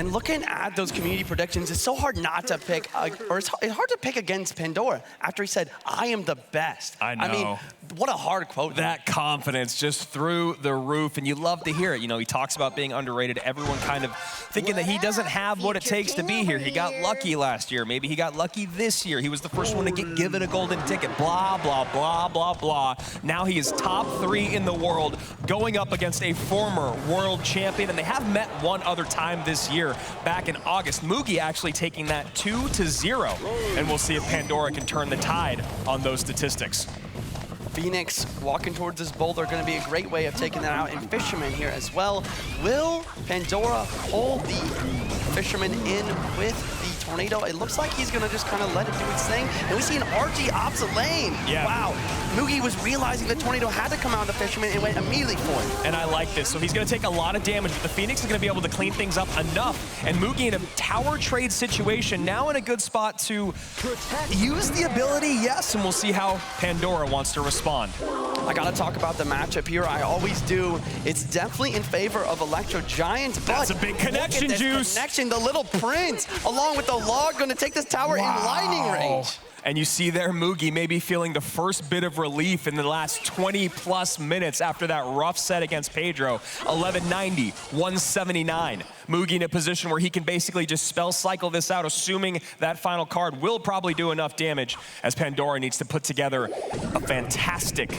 And looking at those community predictions, it's so hard not to pick, it's hard to pick against Pandora after he said, "I am the best." I know. I mean, what a hard quote. That confidence just through the roof, and you love to hear it. You know, he talks about being underrated. Everyone kind of thinking that he doesn't have what it takes to be here. He got lucky last year. Maybe he got lucky this year. He was the first one to get given a golden ticket. Blah, blah, blah, blah, blah. Now he is top 3 in the world, going up against a former world champion, and they have met one other time this year, back in August. Mugi actually taking that 2-0, and we'll see if Pandora can turn the tide on those statistics. Phoenix walking towards this boulder, going to be a great way of taking that out. And Fisherman here as well. Will Pandora hold the Fisherman in with the Tornado? It looks like he's going to just kind of let it do its thing. And we see an RG opposite lane. Yeah. Wow. Mugi was realizing the Tornado had to come out of the Fisherman and went immediately for it. And I like this. So he's going to take a lot of damage, but the Phoenix is going to be able to clean things up enough. And Mugi in a tower trade situation, now in a good spot to use the ability, yes, and we'll see how Pandora wants to respond. I gotta talk about the matchup here. I always do. It's definitely in favor of Electro Giants, but that's a big connection, look at this Juice. Connection, the little prince, along with the log, gonna take this tower in lightning range. And you see there Mugi maybe feeling the first bit of relief in the last 20+ minutes after that rough set against Pedro. 1190, 179. Mugi in a position where he can basically just spell cycle this out, assuming that final card will probably do enough damage, as Pandora needs to put together a fantastic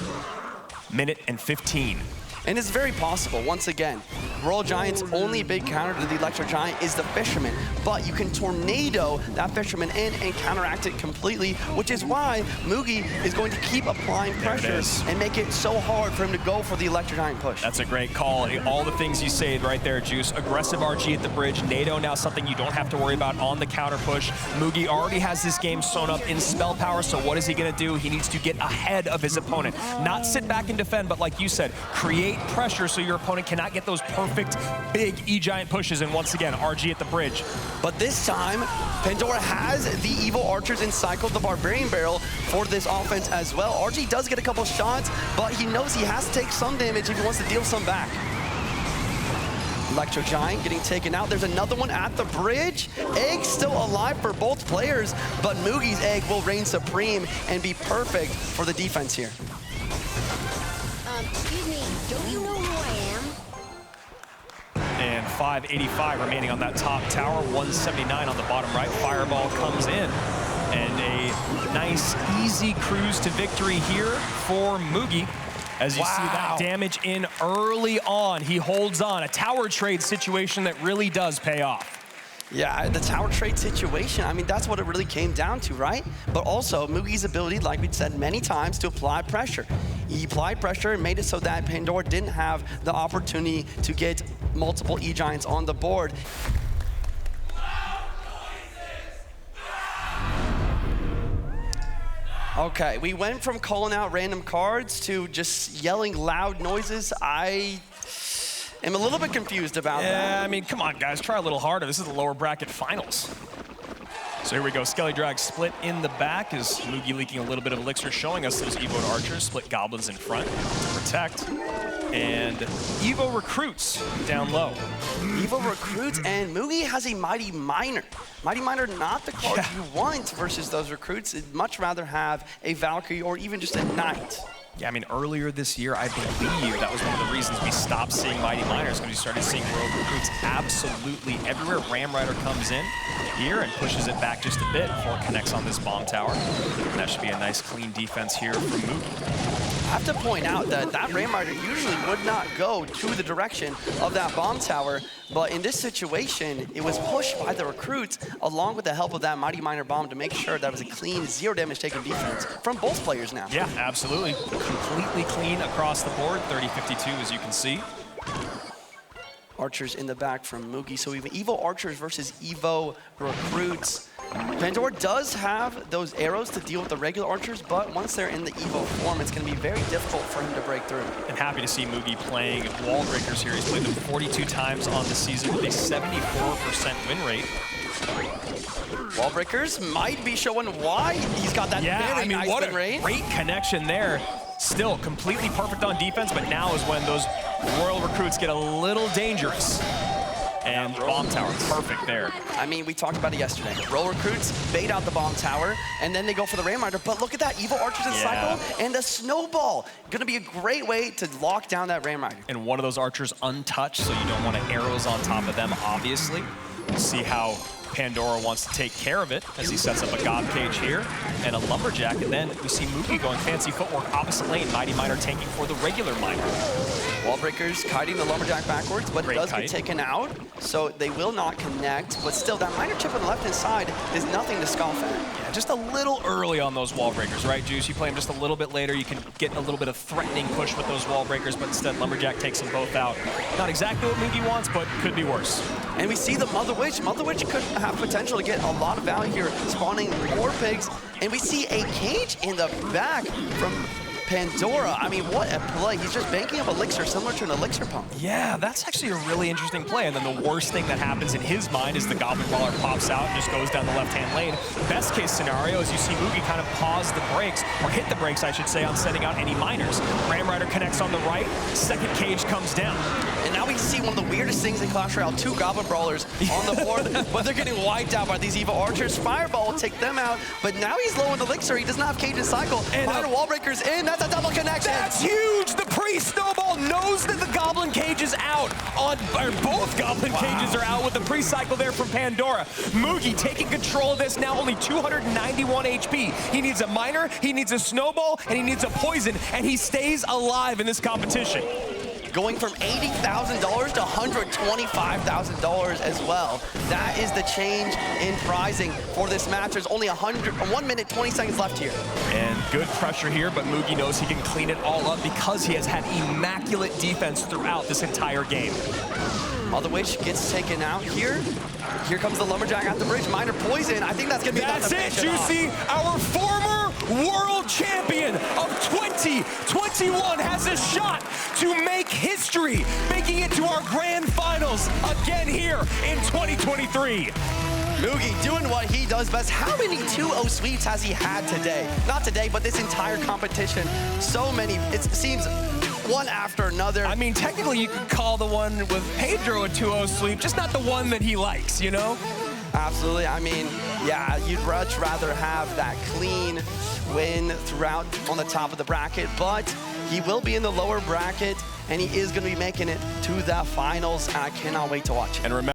minute and 15. And it's very possible, once again, Royal Giant's only big counter to the Electro Giant is the Fisherman, but you can tornado that Fisherman in and counteract it completely, which is why Mugi is going to keep applying pressure and make it so hard for him to go for the Electro Giant push. That's a great call. All the things you say right there, Juice. Aggressive RG at the bridge. NATO now something you don't have to worry about on the counter push. Mugi already has this game sewn up in spell power, so what is he going to do? He needs to get ahead of his opponent. Not sit back and defend, but like you said, create pressure so your opponent cannot get those perfect big E-Giant pushes. And once again, RG at the bridge. But this time, Pandora has the Evil Archers and cycled the Barbarian Barrel for this offense as well. RG does get a couple shots, but he knows he has to take some damage if he wants to deal some back. Electro Giant getting taken out. There's another one at the bridge. Egg still alive for both players, but Mugi's egg will reign supreme and be perfect for the defense here. Excuse me, don't you know who I am? And 585 remaining on that top tower, 179 on the bottom right. Fireball comes in. And a nice, easy cruise to victory here for Mugi. As you see that damage in early on, he holds on. A tower trade situation that really does pay off. Yeah, the tower trade situation, I mean, that's what it really came down to, right? But also, Mugi's ability, like we said many times, to apply pressure. He applied pressure and made it so that Pandora didn't have the opportunity to get multiple E-Giants on the board. Okay, we went from calling out random cards to just yelling loud noises. I am a little bit confused about that. Yeah, I mean, come on, guys, try a little harder. This is the lower bracket finals. So here we go, Skelly Drag split in the back as Mugi leaking a little bit of elixir, showing us those Evo Archers, split Goblins in front to protect. And Evo Recruits down low. Evo Recruits, and Mugi has a Mighty Miner. Mighty Miner, not the card you want versus those Recruits. I'd much rather have a Valkyrie or even just a Knight. Yeah, I mean, earlier this year, I believe that was one of the reasons we stopped seeing Mighty Miners, because we started seeing Rogue Recruits absolutely everywhere. Ram Rider comes in here and pushes it back just a bit before it connects on this bomb tower. And that should be a nice, clean defense here from Mugi. I have to point out that that Ram Rider usually would not go to the direction of that bomb tower, but in this situation, it was pushed by the Recruits along with the help of that Mighty Miner bomb to make sure that was a clean, 0 damage taken defense from both players now. Yeah, absolutely. Completely clean across the board, 30-52 as you can see. Archers in the back from Mugi. So we have Evo Archers versus Evo Recruits. Pandora does have those arrows to deal with the regular Archers, but once they're in the Evo form, it's going to be very difficult for him to break through. And happy to see Mugi playing Wall Breakers here. He's played them 42 times on the season with a 74% win rate. Wall Breakers might be showing why he's got that very nice win rate. Great connection there. Still completely perfect on defense, but now is when those Royal Recruits get a little dangerous. And bomb tower, perfect there. I mean, we talked about it yesterday. Roll recruits bait out the bomb tower, and then they go for the Ram Rider. But look at that, Evil Archers in cycle, and the Snowball. Gonna be a great way to lock down that Ram Rider. And one of those archers untouched, so you don't want arrows on top of them, obviously. We'll see how Pandora wants to take care of it as he sets up a God Cage here and a Lumberjack, and then we see Mugi going fancy footwork opposite lane. Mighty Miner tanking for the regular Miner. Wall breakers kiting the Lumberjack backwards, but it does get taken out, so they will not connect. But still, that Miner chip on the left-hand side is nothing to scoff at. Yeah, just a little early on those wall breakers, right, Juice? You play them just a little bit later, you can get a little bit of threatening push with those wall breakers, but instead Lumberjack takes them both out. Not exactly what Mugi wants, but could be worse. And we see the Mother Witch. Mother Witch could have potential to get a lot of value here, spawning more pigs. And we see a cage in the back from Pandora. I mean, what a play. He's just banking up Elixir, similar to an Elixir pump. Yeah, that's actually a really interesting play. And then the worst thing that happens in his mind is the Goblin Brawler pops out and just goes down the left-hand lane. Best case scenario is you see Mugi kind of pause the brakes, or hit the brakes, I should say, on sending out any miners. Ram Rider connects on the right, second cage comes down. And now we see one of the weirdest things in Clash Royale, 2 Goblin Brawlers on the board, but they're getting wiped out by these Evil Archers. Fireball will take them out, but now he's low in Elixir. He does not have Cage and Cycle. And Miner wall breakers in, that's a double connection. That's huge! The pre-snowball knows that the Goblin Cage is out. Both Goblin Cages are out with the pre-cycle there from Pandora. Mugi taking control of this, now only 291 HP. He needs a Miner, he needs a Snowball, and he needs a Poison, and he stays alive in this competition. Going from $80,000 to $125,000 as well. That is the change in pricing for this match. There's only 1 minute, 20 seconds left here. And good pressure here, but Mugi knows he can clean it all up because he has had immaculate defense throughout this entire game. Mother Witch gets taken out here. Here comes the Lumberjack at the bridge. Miner Poison. I think that's going to be enough to finish it off. Juicy. Our former world champion of 2021 has a shot to make history, making it to our grand finals again here in 2023. Mugi doing what he does best. How many 2-0 sweeps has he had today? Not today, but this entire competition. So many. It seems one after another. I mean, technically you could call the one with Pedro a 2-0 sweep, just not the one that he likes, you know? Absolutely. I mean, yeah, you'd much rather have that clean win throughout on the top of the bracket, but he will be in the lower bracket, and he is going to be making it to the finals, and I cannot wait to watch it. And remember